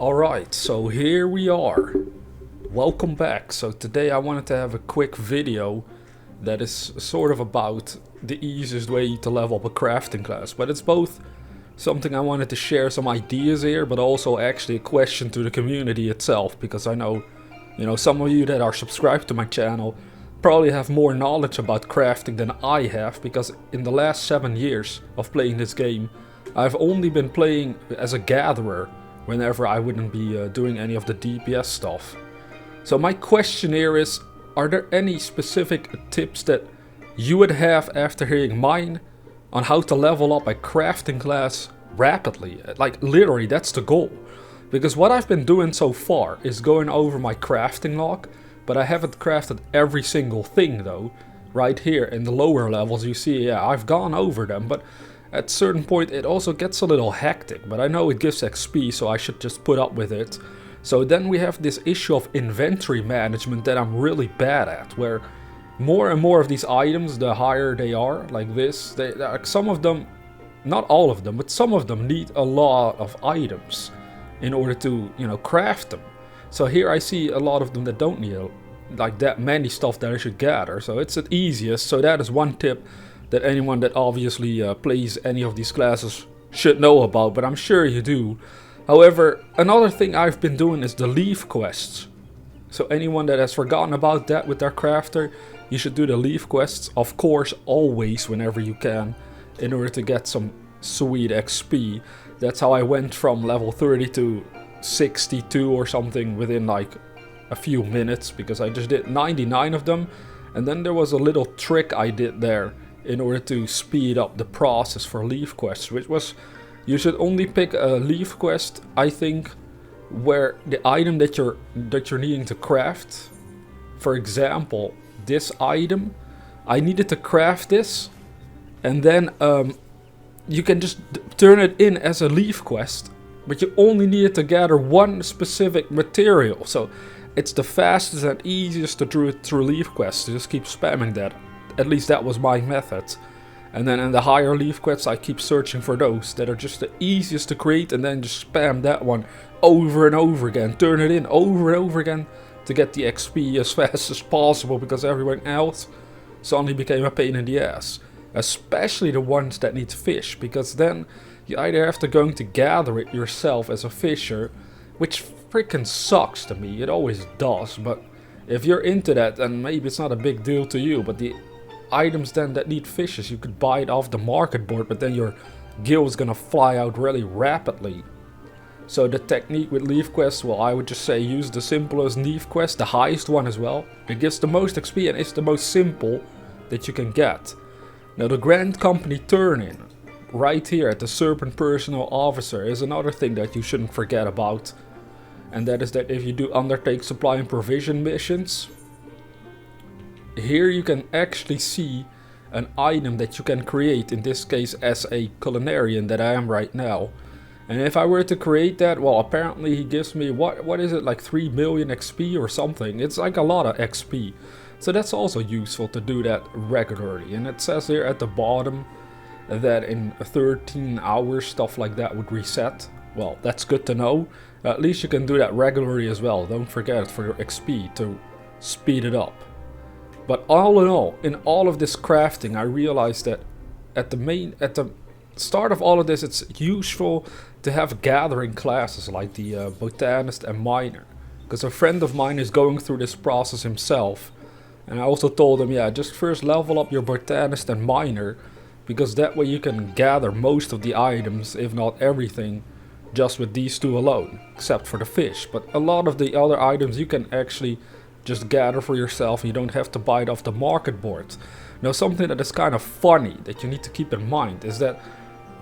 Alright, so here we are. Welcome back. So today I wanted to have a quick video that is sort of about the easiest way to level up a crafting class. But it's both something I wanted to share some ideas here, but also actually a question to the community itself. Because I know, some of you that are subscribed to my channel probably have more knowledge about crafting than I have. Because in the last 7 years of playing this game, I've only been playing as a gatherer whenever I wouldn't be doing any of the DPS stuff. So my question here is, are there any specific tips that you would have after hearing mine on how to level up a crafting class rapidly? Like literally, that's the goal. Because what I've been doing so far is going over my crafting log, but I haven't crafted every single thing though. Right here in the lower levels you see, yeah, I've gone over them, but at a certain point it also gets a little hectic, but I know it gives XP, so I should just put up with it. So then we have this issue of inventory management that I'm really bad at, where more and more of these items, the higher they are, like this, some of them, not all of them, but some of them need a lot of items in order to, craft them. So here I see a lot of them that don't need like that many stuff that I should gather, so it's the easiest. So that is one tip that anyone that obviously plays any of these classes should know about, but I'm sure you do. However, another thing I've been doing is the leaf quests. So anyone that has forgotten about that with their crafter, you should do the leaf quests, of course, always whenever you can, in order to get some sweet XP. That's how I went from level 30 to 62 or something within like a few minutes, because I just did 99 of them, and then there was a little trick I did there in order to speed up the process for leaf quests, which was, you should only pick a leaf quest, I think, where the item that you're needing to craft, for example, this item, I needed to craft this, and then you can just turn it in as a leaf quest, but you only needed to gather one specific material. So it's the fastest and easiest to do it through leaf quests, to just keep spamming that. At least that was my method. And then in the higher leaf quests I keep searching for those that are just the easiest to create, and then just spam that one over and over again. Turn it in over and over again to get the XP as fast as possible, because everyone else suddenly became a pain in the ass. Especially the ones that need fish, because then you either have to go to gather it yourself as a fisher, which freaking sucks to me, it always does, but if you're into that, then maybe it's not a big deal to you. But the items then that need fishes, you could buy it off the market board, but then your guild is gonna fly out really rapidly. So the technique with leaf quests, well, I would just say use the simplest leaf quest, the highest one as well. It gives the most XP and it's the most simple that you can get. Now the Grand Company turn-in, right here at the Serpent Personal Officer, is another thing that you shouldn't forget about. And that is that if you do undertake supply and provision missions, here you can actually see an item that you can create, in this case as a Culinarian that I am right now. And if I were to create that, well, apparently he gives me, what is it, like 3 million XP or something. It's like a lot of XP. So that's also useful to do that regularly. And it says here at the bottom that in 13 hours stuff like that would reset. Well, that's good to know. At least you can do that regularly as well. Don't forget it for your XP to speed it up. But all in all, in all of this crafting, I realized that at the start of all of this, it's useful to have gathering classes like the botanist and miner. Because a friend of mine is going through this process himself. And I also told him, yeah, just first level up your botanist and miner, because that way you can gather most of the items, if not everything, just with these two alone, except for the fish. But a lot of the other items you can actually just gather for yourself, and you don't have to buy it off the market board. Now something that is kind of funny that you need to keep in mind is that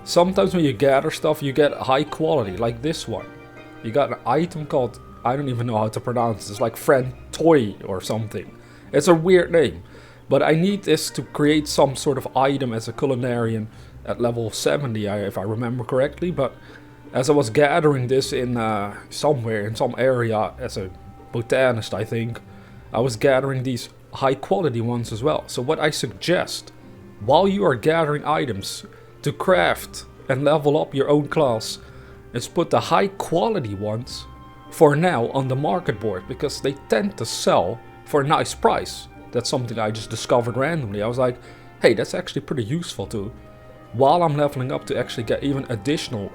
sometimes when you gather stuff you get high quality, like this one. You got an item called, I don't even know how to pronounce it, it's like Friend Toy or something. It's a weird name. But I need this to create some sort of item as a Culinarian at level 70, if I remember correctly. But as I was gathering this in somewhere, in some area as a botanist, I think, I was gathering these high quality ones as well. So what I suggest, while you are gathering items to craft and level up your own class, is put the high quality ones for now on the market board, because they tend to sell for a nice price. That's something I just discovered randomly. I was like, hey, that's actually pretty useful too. While I'm leveling up, to actually get even additional,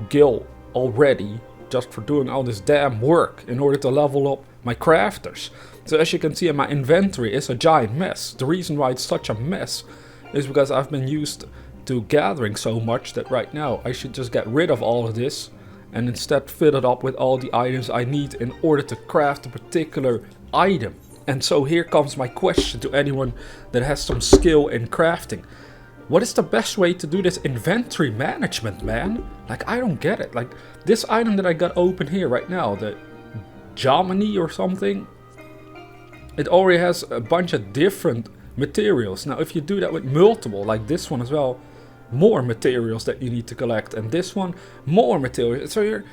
gil already, just for doing all this damn work in order to level up my crafters. So as you can see, my inventory is a giant mess. The reason why it's such a mess is because I've been used to gathering so much that right now I should just get rid of all of this and instead fill it up with all the items I need in order to craft a particular item. And so here comes my question to anyone that has some skill in crafting. What is the best way to do this inventory management, man? Like, I don't get it. Like, this item that I got open here right now, the Jamani or something, it already has a bunch of different materials. Now, if you do that with multiple, like this one as well, more materials that you need to collect, and this one, more materials. So you're,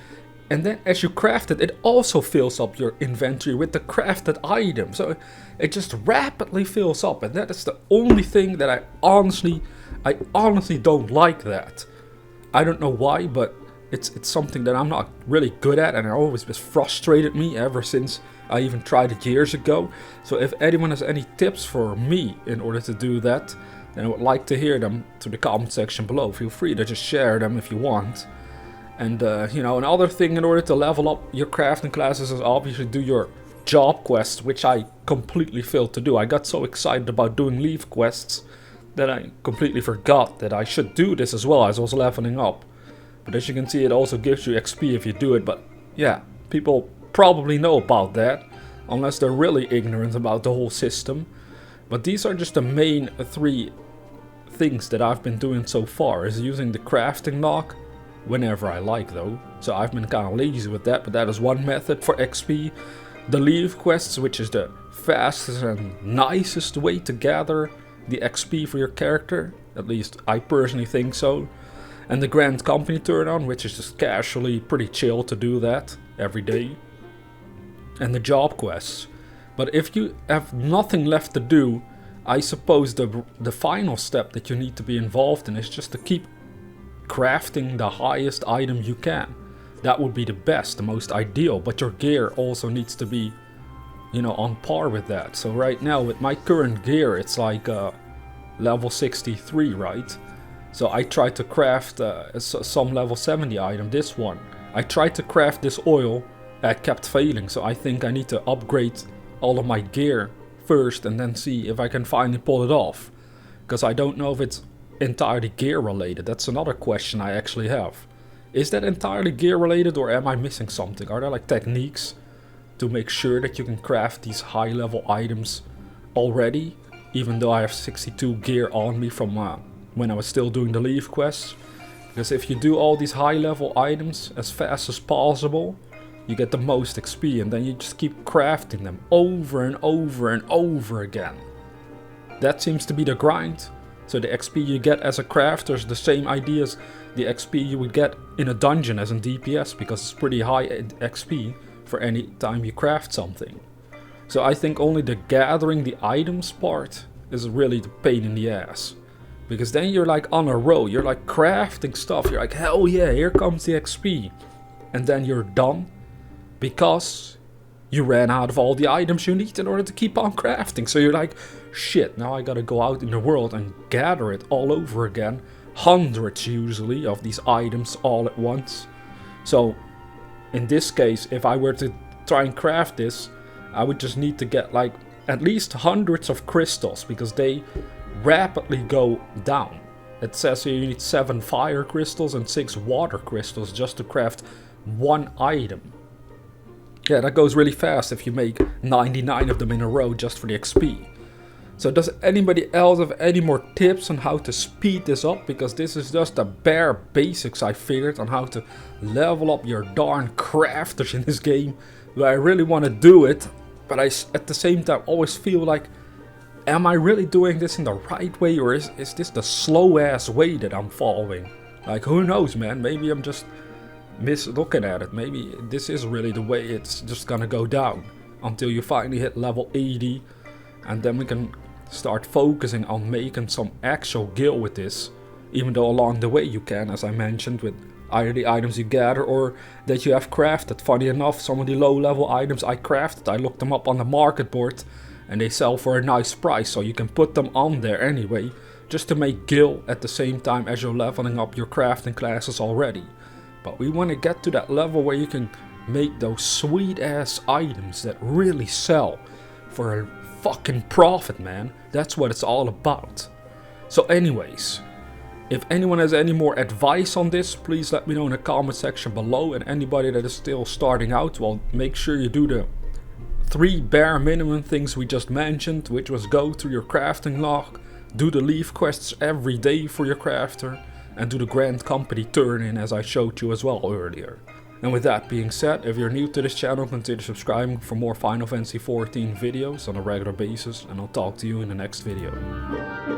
and then as you craft it, it also fills up your inventory with the crafted item. So it just rapidly fills up, and that is the only thing that I honestly don't like that. I don't know why, but it's something that I'm not really good at, and it always has frustrated me ever since I even tried it years ago. So if anyone has any tips for me in order to do that, then I would like to hear them to the comment section below. Feel free to just share them if you want. And another thing in order to level up your crafting classes is obviously do your job quests, which I completely failed to do. I got so excited about doing leaf quests that I completely forgot that I should do this as well as I was leveling up. But as you can see, it also gives you XP if you do it. But yeah, people probably know about that, unless they're really ignorant about the whole system. But these are just the main 3 things that I've been doing so far, is using the crafting log whenever I like though. So I've been kind of lazy with that, but that is one method for XP. The leaf quests, which is the fastest and nicest way to gather the XP for your character, at least I personally think so. And the Grand Company turn on, which is just casually pretty chill to do that every day. And the job quests. But if you have nothing left to do, I suppose the final step that you need to be involved in is just to keep crafting the highest item you can. That would be the best, the most ideal, but your gear also needs to be, on par with that. So right now with my current gear, it's like level 63, right? So I tried to craft some level 70 item, this one. I tried to craft this oil, I kept failing, so I think I need to upgrade all of my gear first and then see if I can finally pull it off. Because I don't know if it's entirely gear related. That's another question I actually have. Is that entirely gear related, or am I missing something? Are there like techniques to make sure that you can craft these high level items already, even though I have 62 gear on me from when I was still doing the leaf quests? Because if you do all these high level items as fast as possible, you get the most XP, and then you just keep crafting them over and over and over again. That seems to be the grind. So the XP you get as a crafter is the same idea as the XP you would get in a dungeon as in DPS, because it's pretty high XP for any time you craft something. So I think only the gathering the items part is really the pain in the ass. Because then you're like on a roll, you're like crafting stuff, you're like, hell yeah, here comes the XP. And then you're done, because you ran out of all the items you need in order to keep on crafting. So you're like, shit, now I gotta go out in the world and gather it all over again. Hundreds usually of these items all at once. So in this case, if I were to try and craft this, I would just need to get like at least hundreds of crystals, because they rapidly go down. It says here you need 7 fire crystals and 6 water crystals just to craft one item. Yeah, that goes really fast if you make 99 of them in a row just for the XP. So does anybody else have any more tips on how to speed this up? Because this is just the bare basics I figured on how to level up your darn crafters in this game. But I really want to do it, but I at the same time always feel like, am I really doing this in the right way, or is this the slow ass way that I'm following? Like, who knows, man? Maybe I'm just looking at it. Maybe this is really the way it's just gonna go down until you finally hit level 80, and then we can start focusing on making some actual gil with this, even though along the way you can, as I mentioned, with Either the items you gather or that you have crafted. Funny enough, some of the low level items I crafted, I looked them up on the market board and they sell for a nice price, so you can put them on there anyway, just to make gil at the same time as you're leveling up your crafting classes already. But we want to get to that level where you can make those sweet ass items that really sell for a fucking profit, man. That's what it's all about. So anyways, if anyone has any more advice on this, please let me know in the comment section below. And anybody that is still starting out, well, make sure you do the 3 bare minimum things we just mentioned, which was go through your crafting log, do the leaf quests every day for your crafter, and do the Grand Company turn-in as I showed you as well earlier. And with that being said, if you're new to this channel, consider subscribing for more Final Fantasy XIV videos on a regular basis, and I'll talk to you in the next video.